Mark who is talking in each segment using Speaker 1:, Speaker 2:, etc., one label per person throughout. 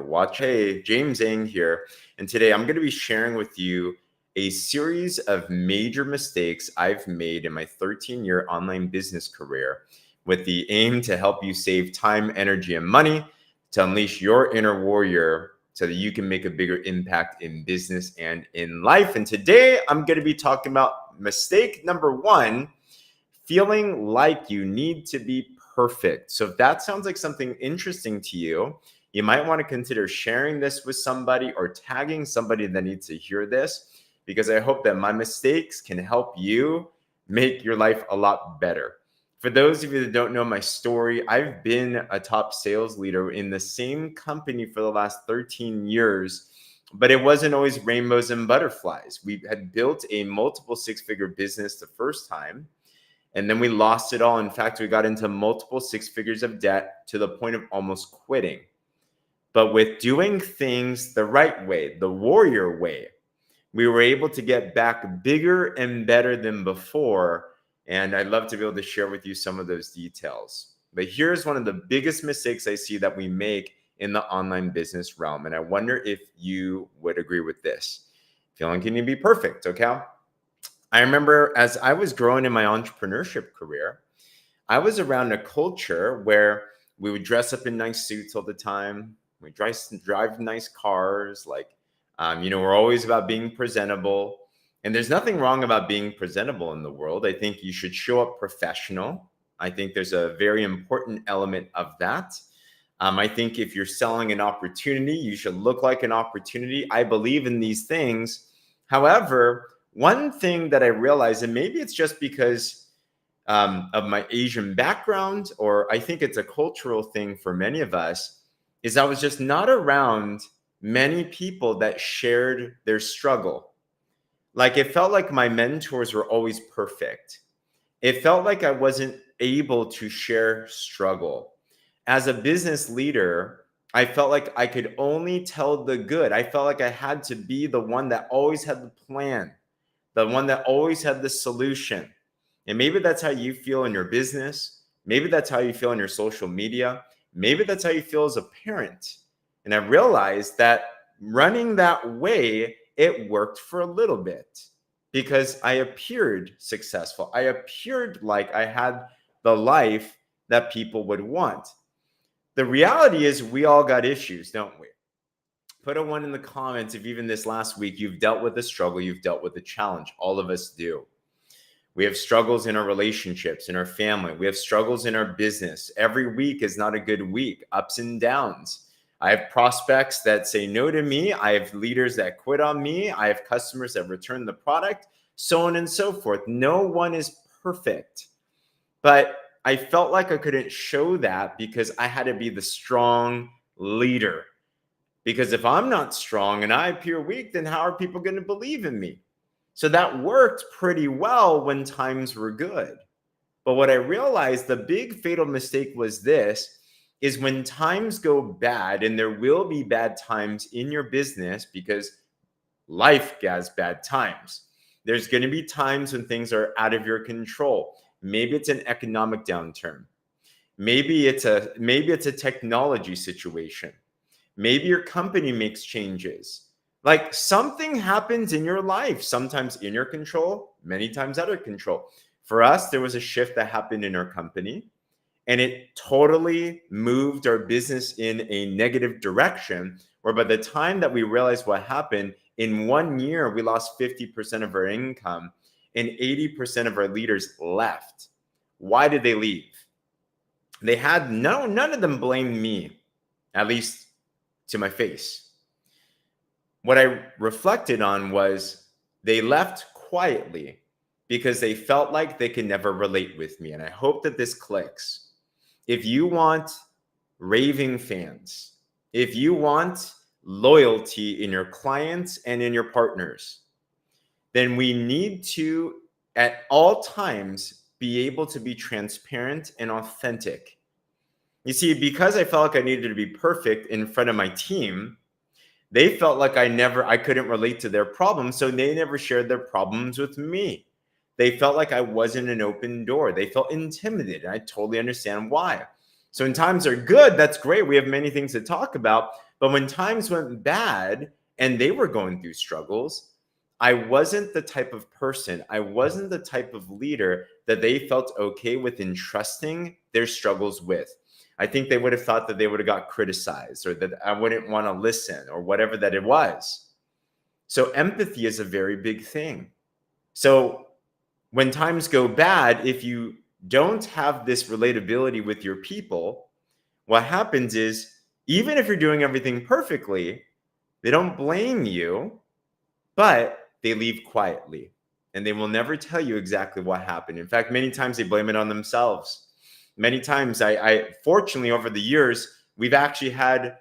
Speaker 1: Watch. Hey, James Ang here. And today I'm going to be sharing with you a series of major mistakes I've made in my 13-year online business career with the aim to help you save time, energy, and money to unleash your inner warrior so that you can make a bigger impact in business and in life. And today I'm going to be talking about mistake number one, feeling like you need to be perfect. So if that sounds like something interesting to you, you might want to consider sharing this with somebody or tagging somebody that needs to hear this, because I hope that my mistakes can help you make your life a lot better. For those of you that don't know my story, I've been a top sales leader in the same company for the last 13 years, but it wasn't always rainbows and butterflies. We had built a multiple six-figure business the first time, and then we lost it all. In fact, we got into multiple six figures of debt to the point of almost quitting. But with doing things the right way, the warrior way, we were able to get back bigger and better than before. And I'd love to be able to share with you some of those details. But here's one of the biggest mistakes I see that we make in the online business realm. And I wonder if you would agree with this. Feeling can you be perfect, okay? I remember as I was growing in my entrepreneurship career, I was around a culture where we would dress up in nice suits all the time. We drive nice cars. We're always about being presentable. And there's nothing wrong about being presentable in the world. I think you should show up professional. I think there's a very important element of that. I think if you're selling an opportunity, you should look like an opportunity. I believe in these things. However, one thing that I realized, and maybe it's just because of my Asian background, or I think it's a cultural thing for many of us, is I was just not around many people that shared their struggle. Like, it felt like my mentors were always perfect. It felt like I wasn't able to share struggle. As a business leader, I felt like I could only tell the good. I felt like I had to be the one that always had the plan, the one that always had the solution. And maybe that's how you feel in your business. Maybe that's how you feel in your social media. Maybe that's how you feel as a parent. And I realized that running that way, it worked for a little bit because I appeared successful. I appeared like I had the life that people would want. The reality is we all got issues, don't we? Put a 1 in the comments if even this last week you've dealt with a struggle, you've dealt with a challenge. All of us do. We have struggles in our relationships, in our family. We have struggles in our business. Every week is not a good week, ups and downs. I have prospects that say no to me. I have leaders that quit on me. I have customers that return the product, so on and so forth. No one is perfect. But I felt like I couldn't show that because I had to be the strong leader. Because if I'm not strong and I appear weak, then how are people going to believe in me? So that worked pretty well when times were good. But what I realized, the big fatal mistake was this, is when times go bad, and there will be bad times in your business because life has bad times. There's going to be times when things are out of your control. Maybe it's an economic downturn. Maybe it's a technology situation. Maybe your company makes changes. Like, something happens in your life, sometimes in your control, many times out of control. For us, there was a shift that happened in our company, and it totally moved our business in a negative direction, where by the time that we realized what happened, in 1 year, we lost 50% of our income and 80% of our leaders left. Why did they leave? They had none of them blamed me, at least to my face. What I reflected on was they left quietly because they felt like they could never relate with me. And I hope that this clicks. If you want raving fans, if you want loyalty in your clients and in your partners, then we need to, at all times, be able to be transparent and authentic. You see, because I felt like I needed to be perfect in front of my team, they felt like I couldn't relate to their problems, so they never shared their problems with me. They felt like I wasn't an open door. They felt intimidated. I totally understand why. So when times are good, that's great. We have many things to talk about. But when times went bad and they were going through struggles, I wasn't the type of person, I wasn't the type of leader that they felt okay with entrusting their struggles with. I think they would have thought that they would have got criticized or that I wouldn't want to listen or whatever that it was. So empathy is a very big thing. So when times go bad, if you don't have this relatability with your people, what happens is even if you're doing everything perfectly, they don't blame you, but they leave quietly and they will never tell you exactly what happened. In fact, many times they blame it on themselves. Many times, I fortunately, over the years, we've actually had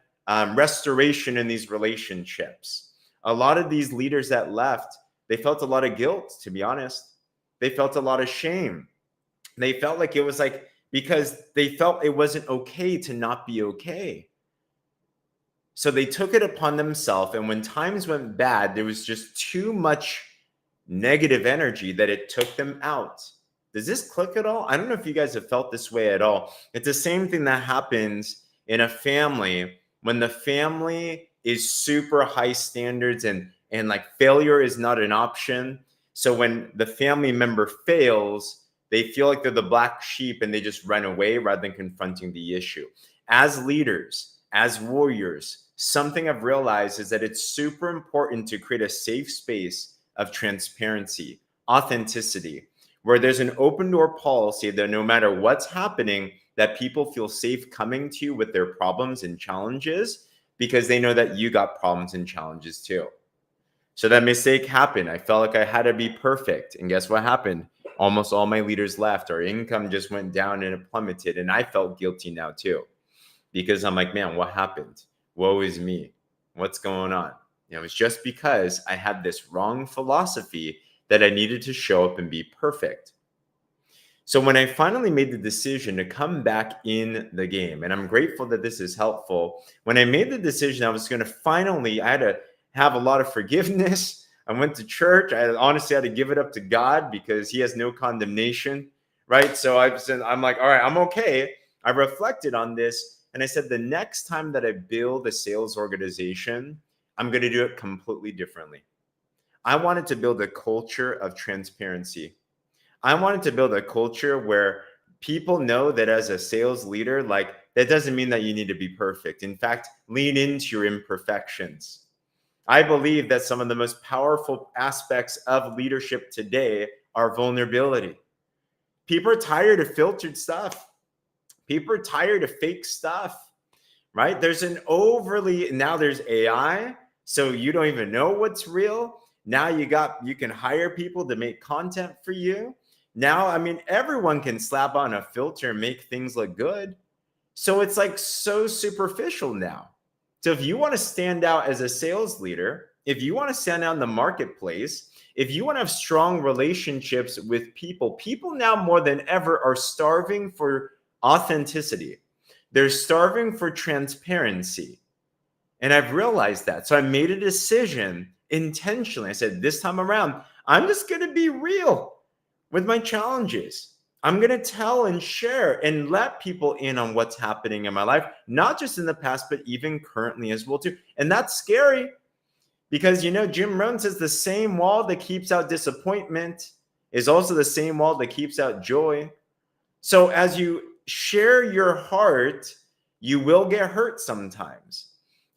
Speaker 1: restoration in these relationships. A lot of these leaders that left, they felt a lot of guilt, to be honest. They felt a lot of shame. They felt like it was like because they felt it wasn't okay to not be okay. So they took it upon themselves. And when times went bad, there was just too much negative energy that it took them out. Does this click at all? I don't know if you guys have felt this way at all. It's the same thing that happens in a family when the family is super high standards and like failure is not an option. So when the family member fails, they feel like they're the black sheep and they just run away rather than confronting the issue. As leaders, as warriors, something I've realized is that it's super important to create a safe space of transparency, authenticity, where there's an open door policy that no matter what's happening, that people feel safe coming to you with their problems and challenges because they know that you got problems and challenges too. So that mistake happened. I felt like I had to be perfect. And guess what happened? Almost all my leaders left. Our income just went down and it plummeted. And I felt guilty now too, because I'm like, man, what happened? Woe is me. What's going on? You know, it's just because I had this wrong philosophy that I needed to show up and be perfect. So when I finally made the decision to come back in the game, and I'm grateful that this is helpful, when I made the decision, I was going to finally, I had to have a lot of forgiveness. I went to church. I honestly had to give it up to God because he has no condemnation, right? So I'm like, all right, I'm okay. I reflected on this and I said, the next time that I build a sales organization, I'm going to do it completely differently. I wanted to build a culture of transparency. I wanted to build a culture where people know that as a sales leader, like that doesn't mean that you need to be perfect. In fact, lean into your imperfections. I believe that some of the most powerful aspects of leadership today are vulnerability. People are tired of filtered stuff. People are tired of fake stuff, right? There's now there's AI, so you don't even know what's real. Now you can hire people to make content for you. Now, I mean, everyone can slap on a filter and make things look good. So it's like so superficial now. So if you want to stand out as a sales leader, if you want to stand out in the marketplace, if you want to have strong relationships with people, people now more than ever are starving for authenticity. They're starving for transparency. And I've realized that. So I made a decision intentionally. I said, this time around, I'm just going to be real with my challenges. I'm going to tell and share and let people in on what's happening in my life, not just in the past, but even currently as well too. And that's scary because, you know, Jim Rohn says the same wall that keeps out disappointment is also the same wall that keeps out joy. So as you share your heart, you will get hurt sometimes.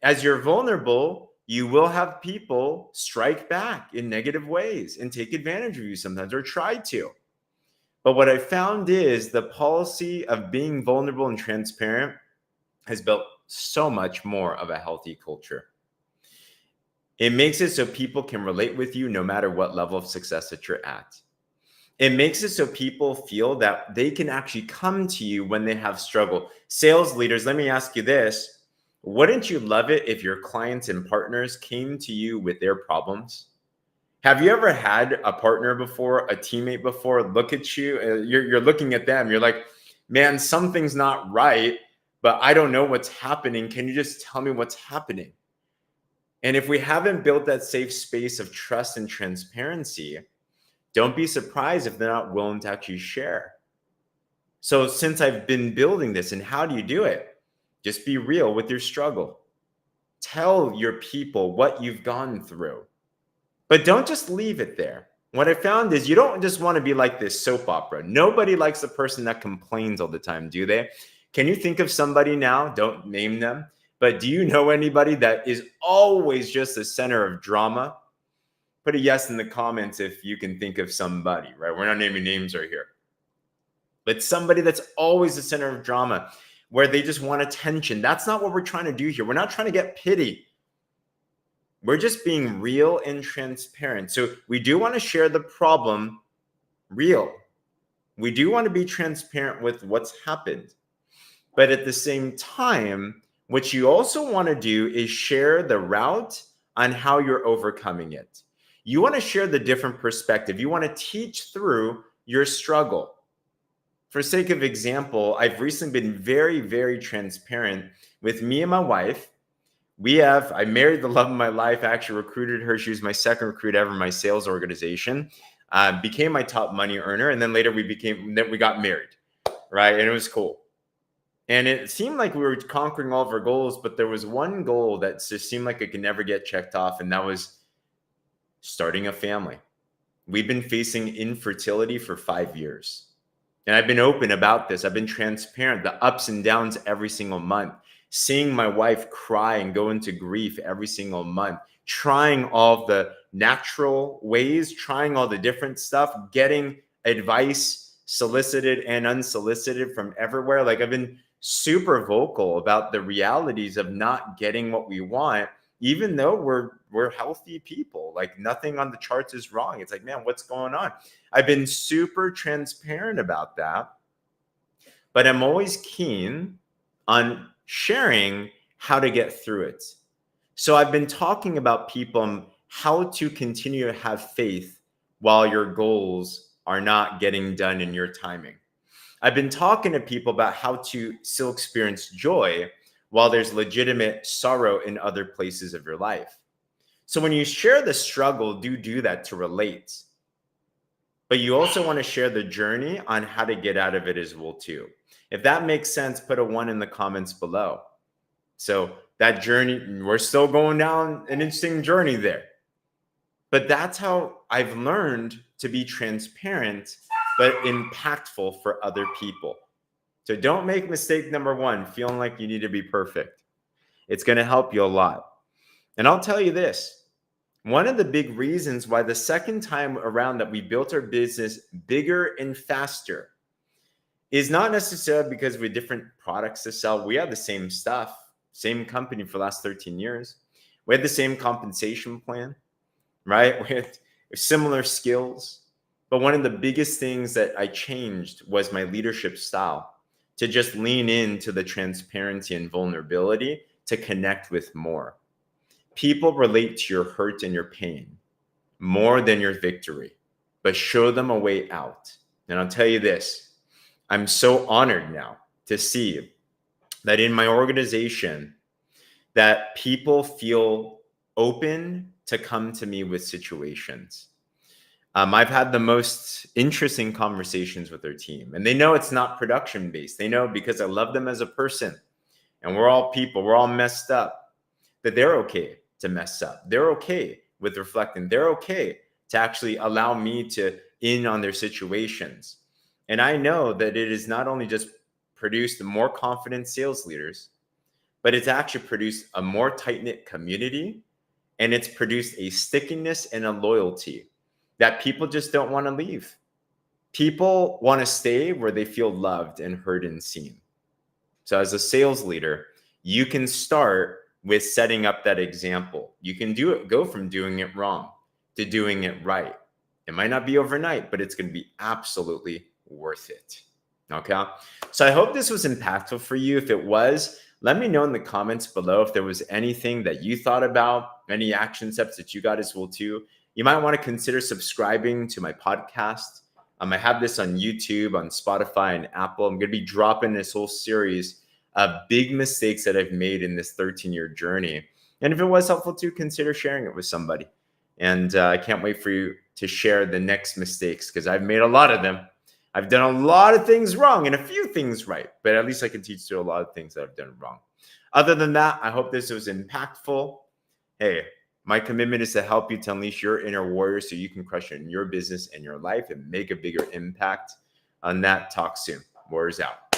Speaker 1: As you're vulnerable, you will have people strike back in negative ways and take advantage of you sometimes or try to. But what I found is the policy of being vulnerable and transparent has built so much more of a healthy culture. It makes it so people can relate with you no matter what level of success that you're at. It makes it so people feel that they can actually come to you when they have struggle. Sales leaders, let me ask you this. Wouldn't you love it if your clients and partners came to you with their problems? Have you ever had a partner before, a teammate before, look at you, you're looking at them, you're like, man, something's not right, but I don't know what's happening. Can you just tell me what's happening? And if we haven't built that safe space of trust and transparency, don't be surprised if they're not willing to actually share. So since I've been building this, and how do you do it? Just be real with your struggle. Tell your people what you've gone through, but don't just leave it there. What I found is you don't just want to be like this soap opera. Nobody likes the person that complains all the time, do they? Can you think of somebody now? Don't name them, but do you know anybody that is always just the center of drama? Put a yes in the comments if you can think of somebody, right? We're not naming names right here, but somebody that's always the center of drama where they just want attention. That's not what we're trying to do here. We're not trying to get pity. We're just being real and transparent. So we do want to share the problem real. We do want to be transparent with what's happened. But at the same time, what you also want to do is share the route on how you're overcoming it. You want to share the different perspective. You want to teach through your struggle. For sake of example, I've recently been very, very transparent with me and my wife. I married the love of my life. I actually recruited her. She was my second recruit ever in my sales organization, became my top money earner. And then later we got married, right? And it was cool. And it seemed like we were conquering all of our goals, but there was one goal that just seemed like it could never get checked off. And that was starting a family. We've been facing infertility for 5 years. And I've been open about this. I've been transparent, the ups and downs every single month, seeing my wife cry and go into grief every single month, trying all the natural ways, trying all the different stuff, getting advice solicited and unsolicited from everywhere. Like I've been super vocal about the realities of not getting what we want, even though we're healthy people. Like nothing on the charts is wrong. It's like, man, what's going on? I've been super transparent about that, but I'm always keen on sharing how to get through it. So I've been talking about people how to continue to have faith while your goals are not getting done in your timing. I've been talking to people about how to still experience joy while there's legitimate sorrow in other places of your life. So when you share the struggle, do that to relate. But you also want to share the journey on how to get out of it as well too. If that makes sense, put a 1 in the comments below. So that journey, we're still going down an interesting journey there. But that's how I've learned to be transparent, but impactful for other people. So don't make mistake number 1, feeling like you need to be perfect. It's going to help you a lot. And I'll tell you this. One of the big reasons why the second time around that we built our business bigger and faster is not necessarily because we had different products to sell. We had the same stuff, same company for the last 13 years. We had the same compensation plan, right? We had similar skills. But one of the biggest things that I changed was my leadership style, to just lean into the transparency and vulnerability to connect with more. People relate to your hurt and your pain more than your victory, but show them a way out. And I'll tell you this, I'm so honored now to see that in my organization that people feel open to come to me with situations. I've had the most interesting conversations with their team, and they know it's not production based. They know because I love them as a person, and we're all people, we're all messed up, that they're okay to mess up. They're okay with reflecting. They're okay to actually allow me to in on their situations. And I know that it has not only just produced more confident sales leaders, but it's actually produced a more tight-knit community, and it's produced a stickiness and a loyalty that people just don't want to leave. People want to stay where they feel loved and heard and seen. So as a sales leader, you can start with setting up that example. You can go from doing it wrong to doing it right. It might not be overnight, but it's going to be absolutely worth it. Okay. So I hope this was impactful for you. If it was, let me know in the comments below if there was anything that you thought about, any action steps that you got as well too. You might want to consider subscribing to my podcast. I have this on YouTube, on Spotify, and Apple. I'm going to be dropping this whole series of big mistakes that I've made in this 13-year journey. And if it was helpful to, consider sharing it with somebody. And I can't wait for you to share the next mistakes, because I've made a lot of them. I've done a lot of things wrong and a few things right, but at least I can teach you a lot of things that I've done wrong. Other than that, I hope this was impactful. Hey, my commitment is to help you to unleash your inner warrior so you can crush it in your business and your life and make a bigger impact. On that, talk soon. Warriors out.